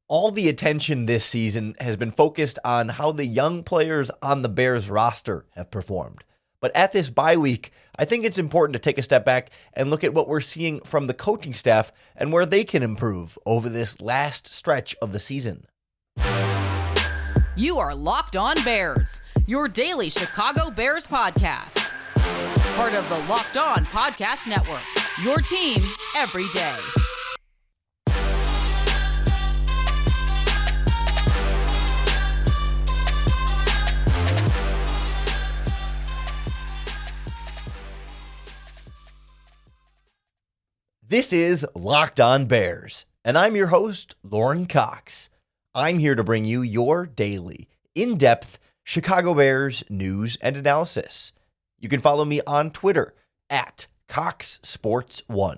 All the attention this season has been focused on how the young players on the Bears roster have performed. But at this bye week, I think it's important to take a step back and look at what we're seeing from the coaching staff and where they can improve over this last stretch of the season. You are Locked On Bears, your daily Chicago Bears podcast. Part of the Locked On Podcast Network, your team every day. This is Locked On Bears, and I'm your host, Lorin Cox. I'm here to bring you your daily, in-depth Chicago Bears news and analysis. You can follow me on Twitter at CoxSports1.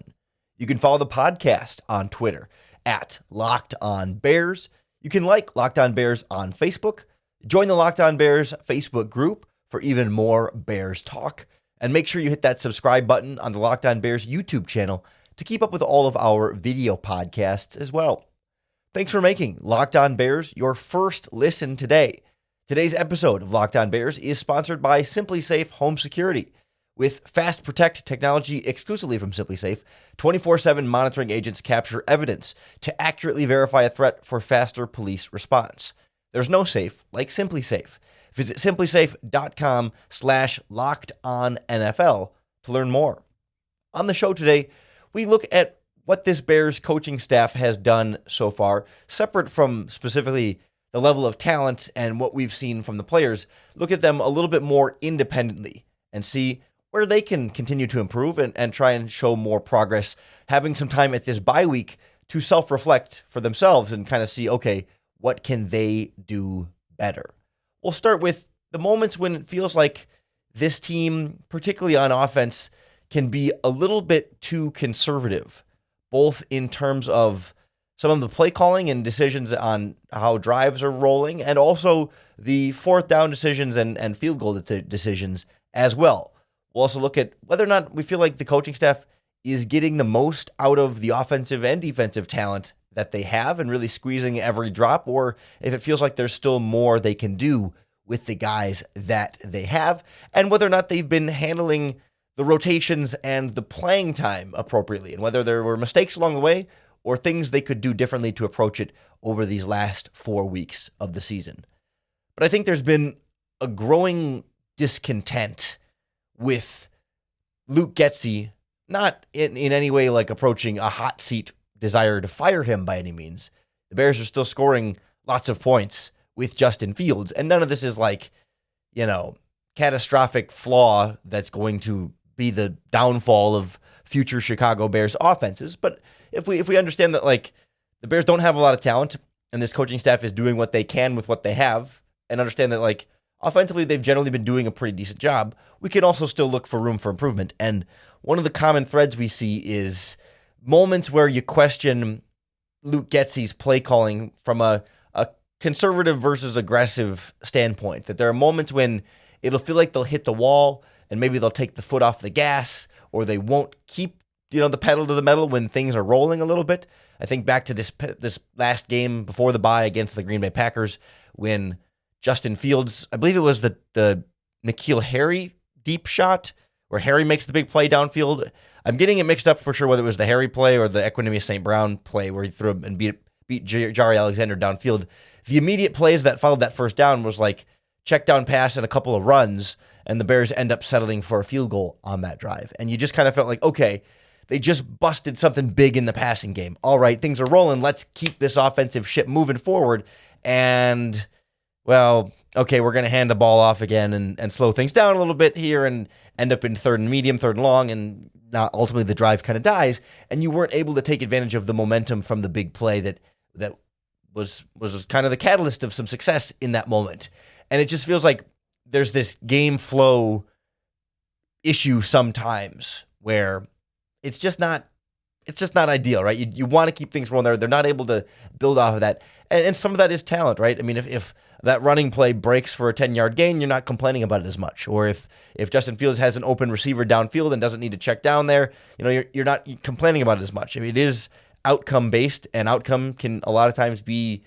You can follow the podcast on Twitter at Locked On Bears. You can like Locked On Bears on Facebook. Join the Locked On Bears Facebook group for even more Bears talk. And make sure you hit that subscribe button on the Locked On Bears YouTube channel to keep up with all of our video podcasts as well. Thanks for making Locked On Bears your first listen today. Today's episode of Locked On Bears is sponsored by SimpliSafe Home Security. With Fast Protect technology exclusively from SimpliSafe, 24/7 monitoring agents capture evidence to accurately verify a threat for faster police response. There's no safe like SimpliSafe. Visit simplisafe.com/lockedonnfl to learn more. On the show today, we look at what this Bears coaching staff has done so far, separate from specifically the level of talent and what we've seen from the players. Look at them a little bit more independently and see where they can continue to improve and try and show more progress, having some time at this bye week to self-reflect for themselves and kind of see, okay, what can they do better? We'll start with the moments when it feels like this team, particularly on offense, can be a little bit too conservative, both in terms of some of the play calling and decisions on how drives are rolling, and also the fourth down decisions and field goal decisions as well. We'll also look at whether or not we feel like the coaching staff is getting the most out of the offensive and defensive talent that they have and really squeezing every drop, or if it feels like there's still more they can do with the guys that they have, and whether or not they've been handling the rotations and the playing time appropriately, and whether there were mistakes along the way or things they could do differently to approach it over these last 4 weeks of the season. But I think there's been a growing discontent with Luke Getsy, not in any way like approaching a hot seat desire to fire him by any means. The Bears are still scoring lots of points with Justin Fields, and none of this is like, catastrophic flaw that's going to be the downfall of future Chicago Bears offenses. But if we understand that, like, the Bears don't have a lot of talent and this coaching staff is doing what they can with what they have, and understand that, like, offensively they've generally been doing a pretty decent job, we can also still look for room for improvement. And one of the common threads we see is moments where you question Luke Getsy's play calling from a conservative versus aggressive standpoint. That there are moments when it'll feel like they'll hit the wall and maybe they'll take the foot off the gas, or they won't keep, the pedal to the metal when things are rolling a little bit. I think back to this last game before the bye against the Green Bay Packers when Justin Fields, I believe it was the N'Keal Harry deep shot where Harry makes the big play downfield. I'm getting it mixed up for sure whether it was the Harry play or the Equanimeous St. Brown play where he threw him and beat Jari Alexander downfield. The immediate plays that followed that first down was like check down pass and a couple of runs, and the Bears end up settling for a field goal on that drive. And you just kind of felt like, okay, they just busted something big in the passing game. All right, things are rolling. Let's keep this offensive ship moving forward. And, well, okay, we're going to hand the ball off again and slow things down a little bit here and end up in third and medium, third and long, and not ultimately the drive kind of dies. And you weren't able to take advantage of the momentum from the big play that was kind of the catalyst of some success in that moment. And it just feels like there's this game flow issue sometimes where it's just not ideal, right? You want to keep things rolling there. They're not able to build off of that. And some of that is talent, right? I mean, if that running play breaks for a 10-yard gain, you're not complaining about it as much. Or if Justin Fields has an open receiver downfield and doesn't need to check down there, you're not complaining about it as much. I mean, it is outcome based, and outcome can a lot of times be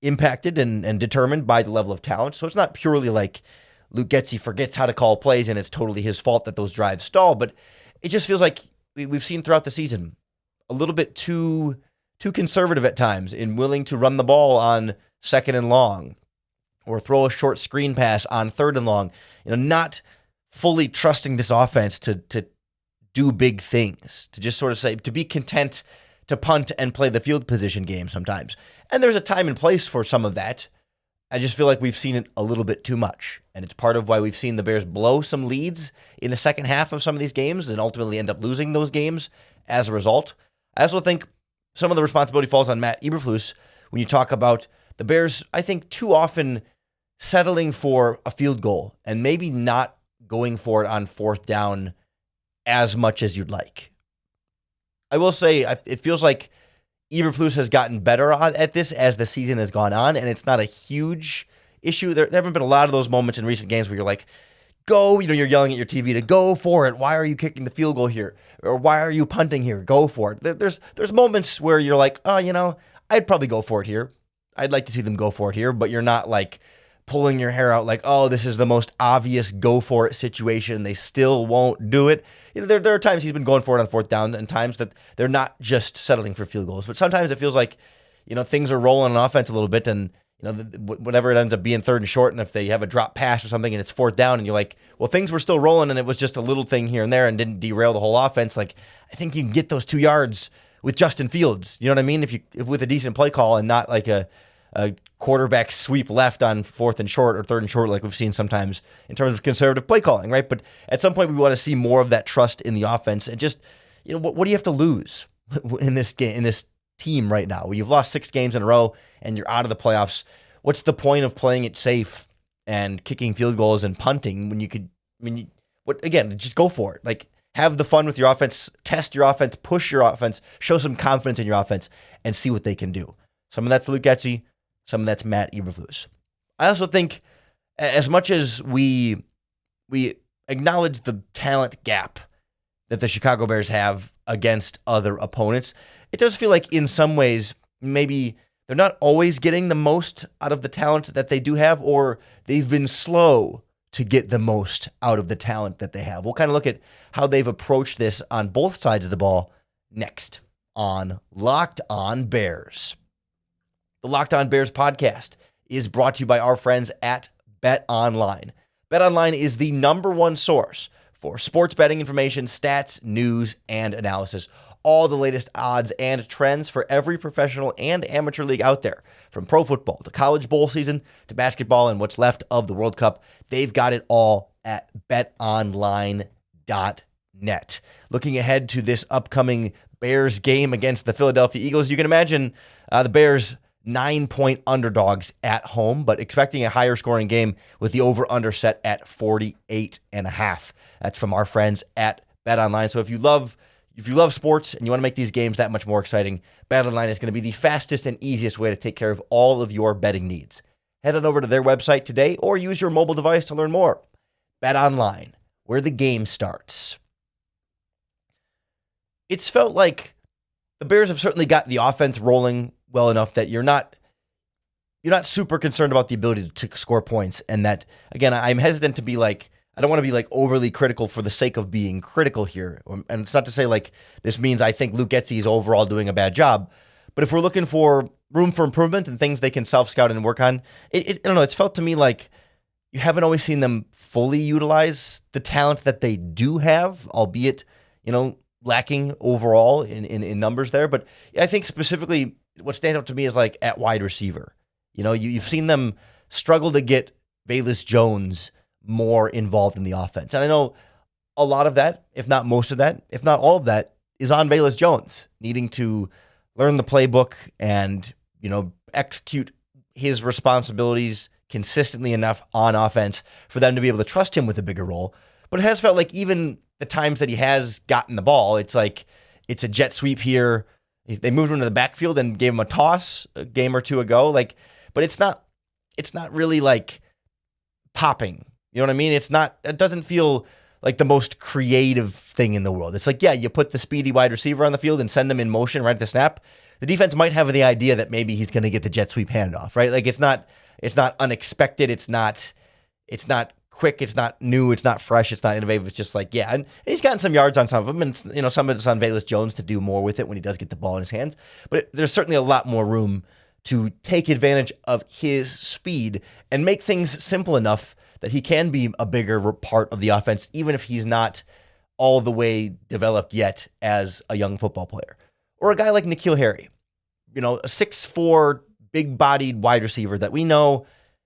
impacted and determined by the level of talent. So it's not purely like Luke Getsy forgets how to call plays and it's totally his fault that those drives stall, but it just feels like we've seen throughout the season a little bit too conservative at times in willing to run the ball on 2nd and long or throw a short screen pass on 3rd and long, not fully trusting this offense to do big things, to just sort of say, to be content to punt and play the field position game sometimes. And there's a time and place for some of that. I just feel like we've seen it a little bit too much. And it's part of why we've seen the Bears blow some leads in the second half of some of these games and ultimately end up losing those games as a result. I also think some of the responsibility falls on Matt Eberflus when you talk about the Bears, I think, too often settling for a field goal and maybe not going for it on 4th down as much as you'd like. I will say it feels like Eberflus has gotten better at this as the season has gone on, and it's not a huge issue. There haven't been a lot of those moments in recent games where you're like, go, you're yelling at your TV to go for it. Why are you kicking the field goal here? Or why are you punting here? Go for it. There's moments where you're like, oh, I'd probably go for it here. I'd like to see them go for it here, but you're not like pulling your hair out like, oh, this is the most obvious go for it situation. They still won't do it. There are times he's been going for it on 4th down and times that they're not just settling for field goals. But sometimes it feels like, things are rolling on offense a little bit and, whatever it ends up being 3rd and short. And if they have a drop pass or something and it's 4th down and you're like, well, things were still rolling and it was just a little thing here and there and didn't derail the whole offense. Like, I think you can get those 2 yards with Justin Fields. You know what I mean? If with a decent play call and not like a quarterback sweep left on 4th and short or 3rd and short like we've seen sometimes in terms of conservative play calling, right? But at some point we want to see more of that trust in the offense and just, what do you have to lose in this game, in this team right now? Where you've lost 6 games in a row and you're out of the playoffs. What's the point of playing it safe and kicking field goals and punting when you could, again, just go for it. Like, have the fun with your offense, test your offense, push your offense, show some confidence in your offense and see what they can do. Some of that's Luke Getsy. Some of that's Matt Eberflus. I also think as much as we acknowledge the talent gap that the Chicago Bears have against other opponents, it does feel like in some ways maybe they're not always getting the most out of the talent that they do have, or they've been slow to get the most out of the talent that they have. We'll kind of look at how they've approached this on both sides of the ball next on Locked On Bears. The Locked On Bears podcast is brought to you by our friends at BetOnline. BetOnline is the #1 source for sports betting information, stats, news, and analysis. All the latest odds and trends for every professional and amateur league out there. From pro football to college bowl season to basketball and what's left of the World Cup, they've got it all at betonline.net. Looking ahead to this upcoming Bears game against the Philadelphia Eagles, you can imagine the Bears 9-point underdogs at home, but expecting a higher scoring game with the over-under set at 48.5. That's from our friends at BetOnline. So if you love sports and you want to make these games that much more exciting, BetOnline is going to be the fastest and easiest way to take care of all of your betting needs. Head on over to their website today or use your mobile device to learn more. BetOnline, where the game starts. It's felt like the Bears have certainly got the offense rolling well enough that you're not super concerned about the ability to score points. And that, again, I'm hesitant to be like, I don't want to be like overly critical for the sake of being critical here. And it's not to say like this means I think Luke Getsy is overall doing a bad job. But if we're looking for room for improvement and things they can self-scout and work on, I don't know, it's felt to me like you haven't always seen them fully utilize the talent that they do have, albeit, lacking overall in numbers there. But I think specifically what stands out to me is like at wide receiver. You've seen them struggle to get Velus Jones more involved in the offense. And I know a lot of that, if not most of that, if not all of that, is on Velus Jones needing to learn the playbook and, execute his responsibilities consistently enough on offense for them to be able to trust him with a bigger role. But it has felt like even the times that he has gotten the ball, it's like it's a jet sweep here. They moved him to the backfield and gave him a toss a game or two ago. But it's not really like popping. You know what I mean? It doesn't feel like the most creative thing in the world. It's like, yeah, you put the speedy wide receiver on the field and send him in motion right at the snap. The defense might have the idea that maybe he's going to get the jet sweep handoff, right? Like it's not unexpected. It's not quick. It's not new. It's not fresh. It's not innovative. It's just like, yeah. And he's gotten some yards on some of them. And, some of it's on Velus Jones to do more with it when he does get the ball in his hands. But there's certainly a lot more room to take advantage of his speed and make things simple enough that he can be a bigger part of the offense, even if he's not all the way developed yet as a young football player. Or a guy like N'Keal Harry, a 6'4", big-bodied wide receiver that we know,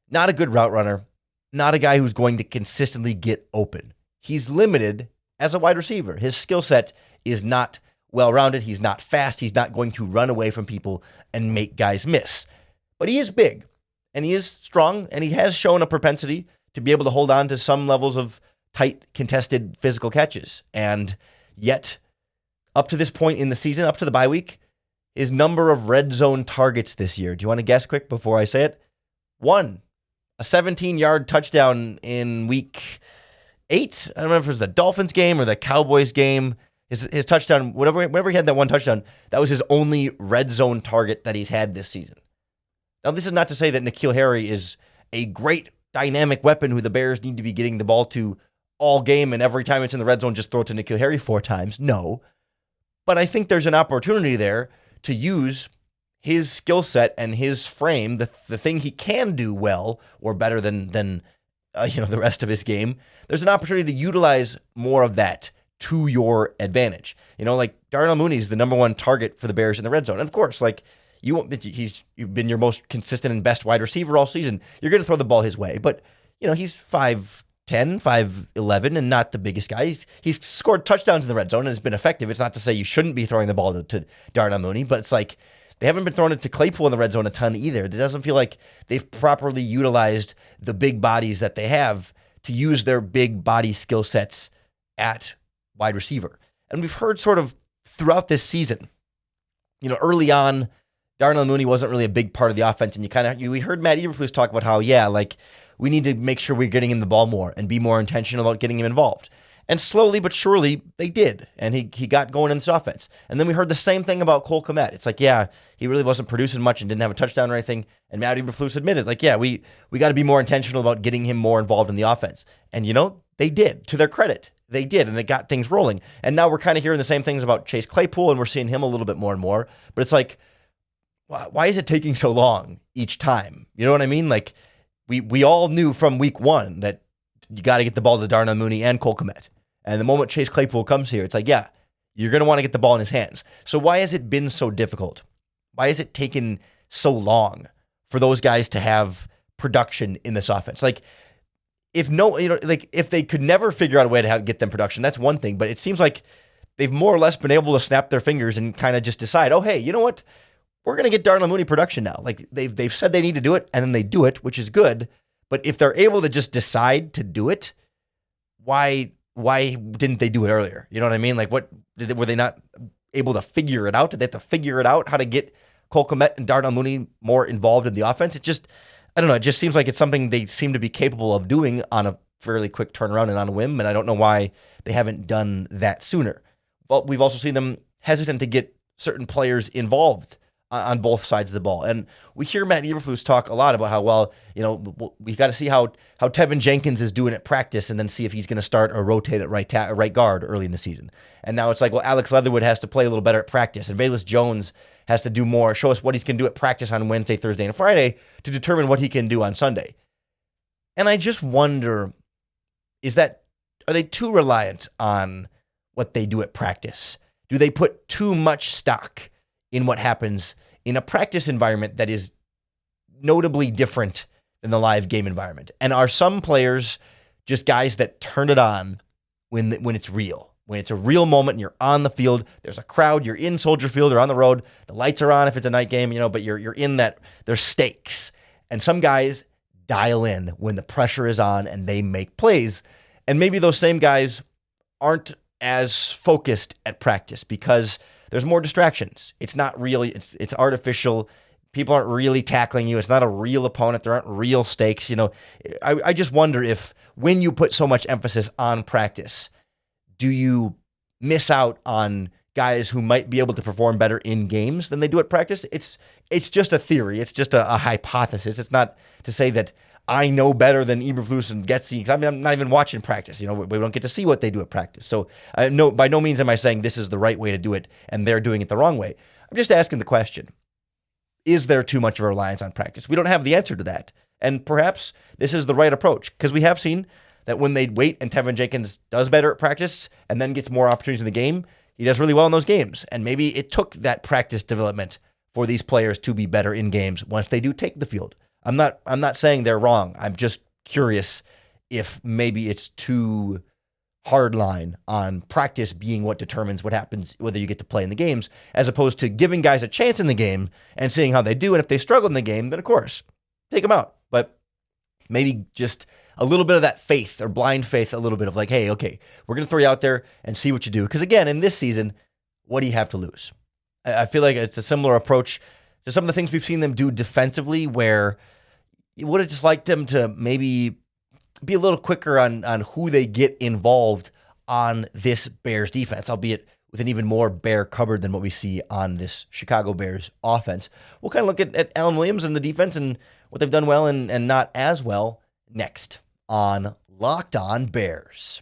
not a good route runner, not a guy who's going to consistently get open. He's limited as a wide receiver. His skill set is not well-rounded. He's not fast. He's not going to run away from people and make guys miss. But he is big, and he is strong, and he has shown a propensity to be able to hold on to some levels of tight, contested physical catches. And yet, up to this point in the season, up to the bye week, his number of red zone targets this year, do you want to guess quick before I say it? 1. A 17-yard touchdown in week 8. I don't remember if it was the Dolphins game or the Cowboys game. His touchdown, whenever he had that one touchdown, that was his only red zone target that he's had this season. Now, this is not to say that N'Keal Harry is a great dynamic weapon who the Bears need to be getting the ball to all game, and every time it's in the red zone, just throw it to N'Keal Harry 4 times. No. But I think there's an opportunity there to use his skill set and his frame, the thing he can do well or better than the rest of his game. There's an opportunity to utilize more of that to your advantage. Like Darnell Mooney is the number 1 target for the Bears in the red zone. And of course, like you've been your most consistent and best wide receiver all season. You're going to throw the ball his way, but he's 5'10", 5'11", and not the biggest guy. He's scored touchdowns in the red zone and has been effective. It's not to say you shouldn't be throwing the ball to Darnell Mooney, but it's like they haven't been throwing it to Claypool in the red zone a ton either. It doesn't feel like they've properly utilized the big bodies that they have to use their big body skill sets at wide receiver. And we've heard sort of throughout this season, early on, Darnell Mooney wasn't really a big part of the offense. And we heard Matt Eberflus talk about how, we need to make sure we're getting him the ball more and be more intentional about getting him involved. And slowly but surely, they did. And he got going in this offense. And then we heard the same thing about Cole Kmet. It's like, he really wasn't producing much and didn't have a touchdown or anything. And Matt Eberflus admitted, we got to be more intentional about getting him more involved in the offense. And, they did. To their credit, they did. And it got things rolling. And now we're kind of hearing the same things about Chase Claypool, and we're seeing him a little bit more and more. But it's like, why is it taking so long each time? You know what I mean? Like, we all knew from week 1 that you got to get the ball to Darnell Mooney and Cole Kmet. And the moment Chase Claypool comes here, it's like, you're going to want to get the ball in his hands. So why has it been so difficult? Why has it taken so long for those guys to have production in this offense? Like, if they could never figure out a way to get them production, that's one thing. But it seems like they've more or less been able to snap their fingers and kind of just decide, oh, hey, you know what? We're going to get Darnell Mooney production now. Like, they've said they need to do it, and then they do it, which is good. But if they're able to just decide to do it, why didn't they do it earlier? You know what I mean? Like, were they not able to figure it out? Did they have to figure it out how to get Cole Kmet and Darnell Mooney more involved in the offense? I don't know. It just seems like it's something they seem to be capable of doing on a fairly quick turnaround and on a whim, and I don't know why they haven't done that sooner. But we've also seen them hesitant to get certain players involved on both sides of the ball. And we hear Matt Eberflus talk a lot about how, we got to see how Tevin Jenkins is doing at practice and then see if he's going to start or rotate at right guard early in the season. And now it's like, Alex Leatherwood has to play a little better at practice, and Velus Jones has to do more, show us what he can do at practice on Wednesday, Thursday, and Friday to determine what he can do on Sunday. And I just wonder, are they too reliant on what they do at practice? Do they put too much stock in what happens in a practice environment that is notably different than the live game environment? And are some players just guys that turn it on when it's real? When it's a real moment and you're on the field, there's a crowd, you're in Soldier Field or on the road, the lights are on if it's a night game, but you're in that, there's stakes. And some guys dial in when the pressure is on and they make plays. And maybe those same guys aren't as focused at practice because there's more distractions. It's not really, it's artificial. People aren't really tackling you. It's not a real opponent. There aren't real stakes. I just wonder if when you put so much emphasis on practice, do you miss out on guys who might be able to perform better in games than they do at practice? It's just a theory. It's just a hypothesis. It's not to say that I know better than Eberflus and Getsy, because I'm not even watching practice. We don't get to see what they do at practice. So no, by no means am I saying this is the right way to do it and they're doing it the wrong way. I'm just asking the question. Is there too much of a reliance on practice? We don't have the answer to that. And perhaps this is the right approach, because we have seen that when they wait and Tevin Jenkins does better at practice and then gets more opportunities in the game, he does really well in those games. And maybe it took that practice development for these players to be better in games once they do take the field. I'm not saying they're wrong. I'm just curious if maybe it's too hard line on practice being what determines what happens, whether you get to play in the games, as opposed to giving guys a chance in the game and seeing how they do. And if they struggle in the game, then of course, take them out. But maybe just a little bit of that faith or blind faith, a little bit of like, hey, okay, we're going to throw you out there and see what you do. Because again, in this season, what do you have to lose? I feel like it's a similar approach to some of the things we've seen them do defensively, where you would have just liked them to maybe be a little quicker on who they get involved on this Bears defense, albeit with an even more Bear cupboard than what we see on this Chicago Bears offense. We'll kind of look at Alan Williams and the defense and what they've done well and not as well next on Locked On Bears.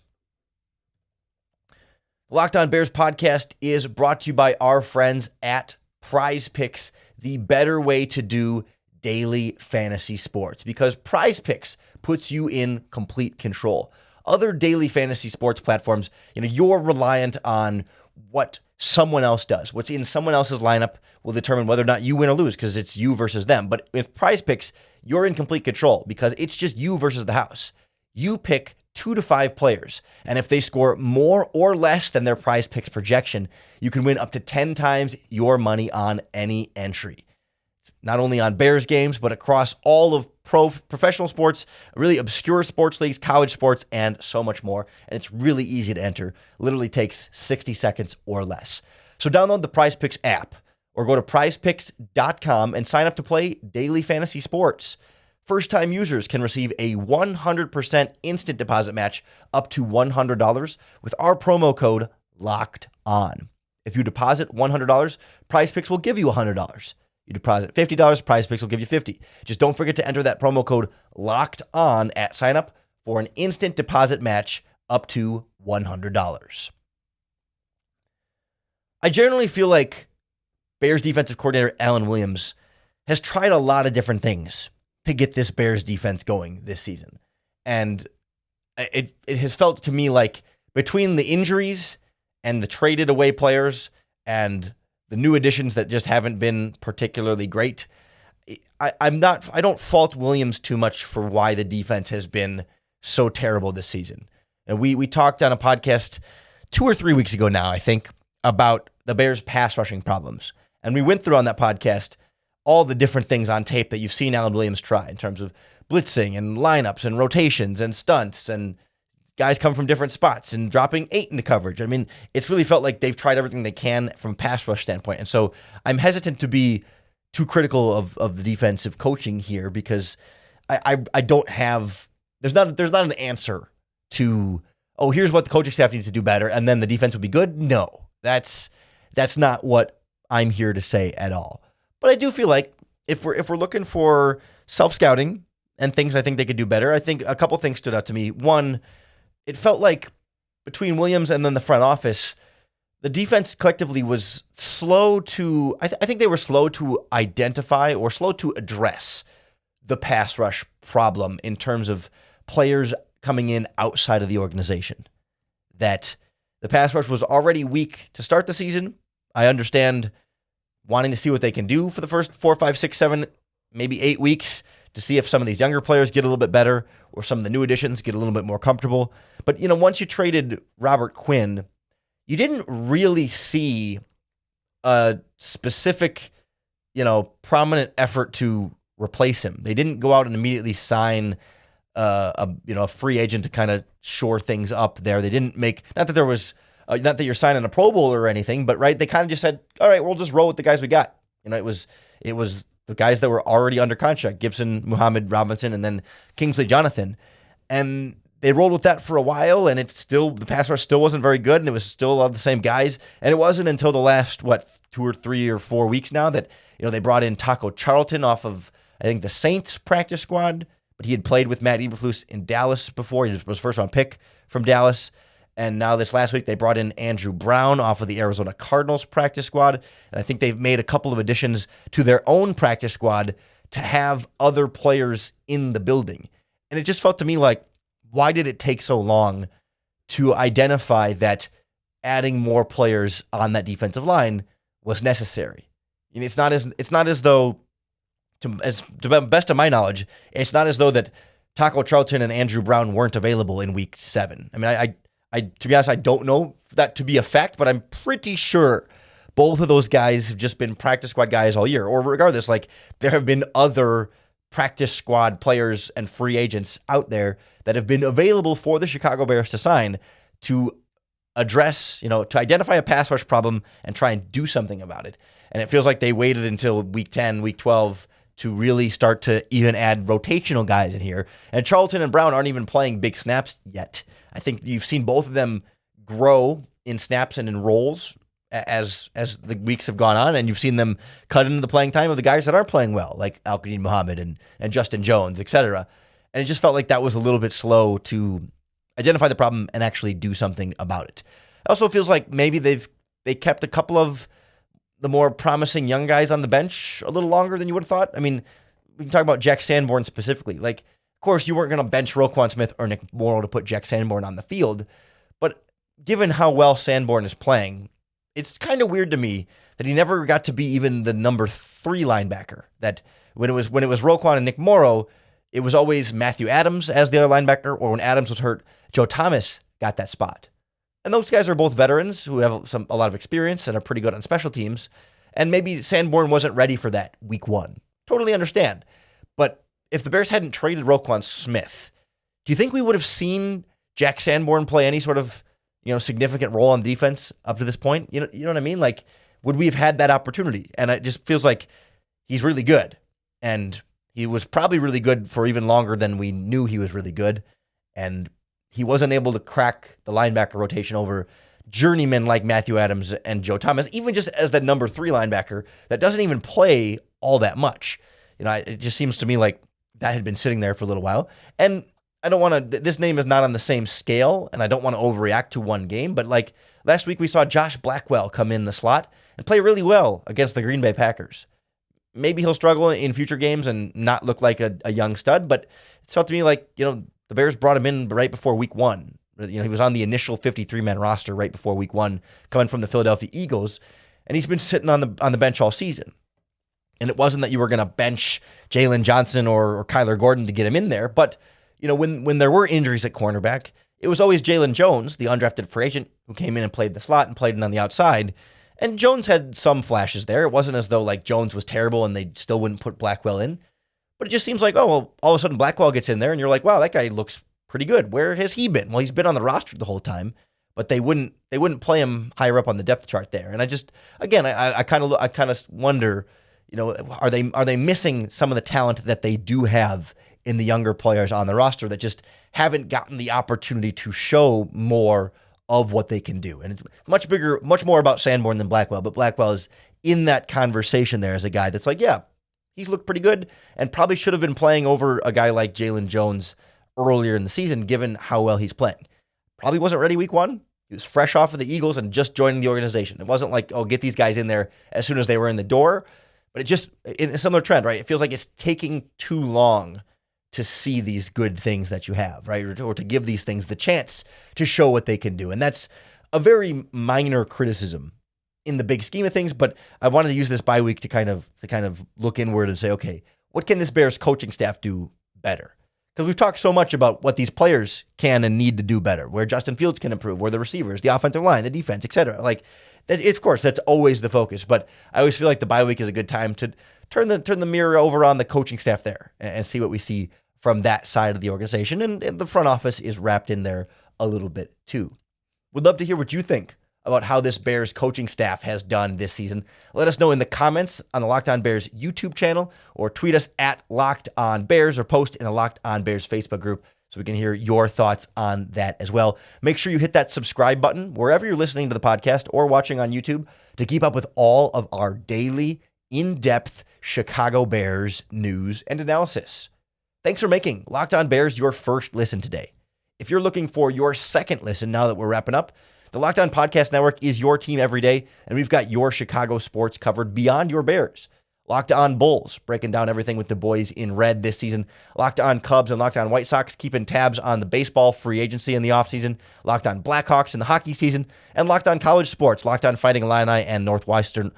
The Locked On Bears podcast is brought to you by our friends at PrizePicks, the better way to do daily fantasy sports, because PrizePicks puts you in complete control. Other daily fantasy sports platforms, you're reliant on what someone else does. What's in someone else's lineup will determine whether or not you win or lose, because it's you versus them. But with PrizePicks, you're in complete control because it's just you versus the house. You pick 2 to 5 players, and if they score more or less than their PrizePicks projection, you can win up to 10 times your money on any entry. Not only on Bears games, but across all of professional sports, really obscure sports leagues, college sports, and so much more. And it's really easy to enter. Literally takes 60 seconds or less. So download the PrizePicks app or go to prizepicks.com and sign up to play daily fantasy sports. First-time users can receive a 100% instant deposit match up to $100 with our promo code LOCKEDON. If you deposit $100, PrizePicks will give you $100. You deposit $50, PrizePicks will give you $50. Just don't forget to enter that promo code LOCKED ON at sign up for an instant deposit match up to $100. I generally feel like Bears defensive coordinator Alan Williams has tried a lot of different things to get this Bears defense going this season. And it has felt to me like between the injuries and the traded away players and the new additions that just haven't been particularly great, I don't fault Williams too much for why the defense has been so terrible this season. And we talked on a podcast 2 or 3 weeks ago now, I think, about the Bears' pass rushing problems. And we went through on that podcast all the different things on tape that you've seen Alan Williams try in terms of blitzing and lineups and rotations and stunts and guys come from different spots and dropping 8 into coverage. I mean, it's really felt like they've tried everything they can from a pass rush standpoint. And so I'm hesitant to be too critical of the defensive coaching here, because I don't have, there's not an answer to, oh, here's what the coaching staff needs to do better and then the defense will be good. No, that's not what I'm here to say at all. But I do feel like if we're looking for self-scouting and things I think they could do better, I think a couple things stood out to me. One, it felt like between Williams and then the front office, the defense collectively was slow to, I think they were slow to identify or slow to address the pass rush problem in terms of players coming in outside of the organization. That the pass rush was already weak to start the season. I understand wanting to see what they can do for the first 4, 5, 6, 7, maybe 8 weeks to see if some of these younger players get a little bit better or some of the new additions get a little bit more comfortable. But, once you traded Robert Quinn, you didn't really see a specific, prominent effort to replace him. They didn't go out and immediately sign a free agent to kind of shore things up there. They didn't make, not that you're signing a Pro Bowl or anything, but right, they kind of just said, all right, we'll just roll with the guys we got. It was the guys that were already under contract, Gibson, Muhammad, Robinson, and then Kingsley Jonathan. And they rolled with that for a while, and the pass rush still wasn't very good, and it was still a lot of the same guys. And it wasn't until the last, 2 or 3 or 4 weeks now that, they brought in Taco Charlton off of, I think, the Saints practice squad, but he had played with Matt Eberflus in Dallas before. He was first-round pick from Dallas. And now this last week, they brought in Andrew Brown off of the Arizona Cardinals practice squad. And I think they've made a couple of additions to their own practice squad to have other players in the building. And it just felt to me like, why did it take so long to identify that adding more players on that defensive line was necessary? And it's not as though, to the best of my knowledge, it's not as though that Taco Charlton and Andrew Brown weren't available in week 7. I mean, I to be honest, I don't know that to be a fact, but I'm pretty sure both of those guys have just been practice squad guys all year. Or regardless, there have been other practice squad players and free agents out there that have been available for the Chicago Bears to sign to address, to identify a pass rush problem and try and do something about it. And it feels like they waited until week 10, week 12 to really start to even add rotational guys in here. And Charlton and Brown aren't even playing big snaps yet. I think you've seen both of them grow in snaps and in roles as the weeks have gone on, and you've seen them cut into the playing time of the guys that are playing well, like Al-Qadim Muhammad and Justin Jones, etc. And it just felt like that was a little bit slow to identify the problem and actually do something about it. It also feels like maybe they kept a couple of the more promising young guys on the bench a little longer than you would have thought. I mean, we can talk about Jack Sanborn specifically. Of course, you weren't going to bench Roquan Smith or Nick Morrow to put Jack Sanborn on the field, but given how well Sanborn is playing, it's kind of weird to me that he never got to be even the number 3 linebacker. That when it was Roquan and Nick Morrow, it was always Matthew Adams as the other linebacker, or when Adams was hurt, Joe Thomas got that spot. And those guys are both veterans who have a lot of experience and are pretty good on special teams. And maybe Sanborn wasn't ready for that week 1. Totally understand. But if the Bears hadn't traded Roquan Smith, do you think we would have seen Jack Sanborn play any sort of, significant role on defense up to this point? You know what I mean? Would we have had that opportunity? And it just feels like he's really good. And he was probably really good for even longer than we knew he was really good. And he wasn't able to crack the linebacker rotation over journeymen like Matthew Adams and Joe Thomas, even just as the number 3 linebacker that doesn't even play all that much. It just seems to me like that had been sitting there for a little while. And I don't want to, this name is not on the same scale, and I don't want to overreact to one game, but last week we saw Josh Blackwell come in the slot and play really well against the Green Bay Packers. Maybe he'll struggle in future games and not look like a young stud, but it felt to me like, the Bears brought him in right before week 1. He was on the initial 53-man roster right before week 1, coming from the Philadelphia Eagles, and he's been sitting on the bench all season. And it wasn't that you were going to bench Jalen Johnson or Kyler Gordon to get him in there, but when there were injuries at cornerback, it was always Jalen Jones, the undrafted free agent, who came in and played the slot and played it on the outside. And Jones had some flashes there. It wasn't as though Jones was terrible and they still wouldn't put Blackwell in. But it just seems like, all of a sudden Blackwell gets in there and you're like, wow, that guy looks pretty good. Where has he been? Well, he's been on the roster the whole time, but they wouldn't play him higher up on the depth chart there. And I just, again, I kind of wonder, are they missing some of the talent that they do have in the younger players on the roster that just haven't gotten the opportunity to show more of what they can do? And it's much more about Sanborn than Blackwell, but Blackwell is in that conversation there as a guy that's he's looked pretty good and probably should have been playing over a guy like Jalen Jones earlier in the season, given how well he's playing. Probably wasn't ready week 1. He was fresh off of the Eagles and just joining the organization. It wasn't like, get these guys in there as soon as they were in the door, but it just, in a similar trend, right? It feels like it's taking too long to see these good things that you have, right? Or to give these things the chance to show what they can do. And that's a very minor criticism in the big scheme of things, but I wanted to use this bye week to kind of look inward and say, okay, what can this Bears coaching staff do better? Because we've talked so much about what these players can and need to do better, where Justin Fields can improve, where the receivers, the offensive line, the defense, etc. Of course, that's always the focus, but I always feel like the bye week is a good time to turn the mirror over on the coaching staff there and see what we see from that side of the organization, and the front office is wrapped in there a little bit too. Would love to hear what you think about how this Bears coaching staff has done this season, let us know in the comments on the Locked On Bears YouTube channel, or tweet us at Locked On Bears, or post in the Locked On Bears Facebook group so we can hear your thoughts on that as well. Make sure you hit that subscribe button wherever you're listening to the podcast or watching on YouTube to keep up with all of our daily, in-depth Chicago Bears news and analysis. Thanks for making Locked On Bears your first listen today. If you're looking for your second listen now that we're wrapping up, the Locked On Podcast Network is your team every day, and we've got your Chicago sports covered beyond your Bears. Locked On Bulls, breaking down everything with the boys in red this season. Locked On Cubs and Locked On White Sox, keeping tabs on the baseball free agency in the offseason. Locked On Blackhawks in the hockey season. And Locked On College Sports, Locked On Fighting Illini and Northwestern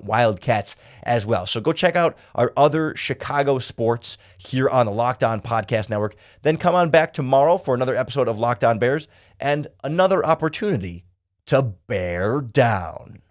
Wildcats as well. So go check out our other Chicago sports here on the Locked On Podcast Network. Then come on back tomorrow for another episode of Locked On Bears and another opportunity to bear down.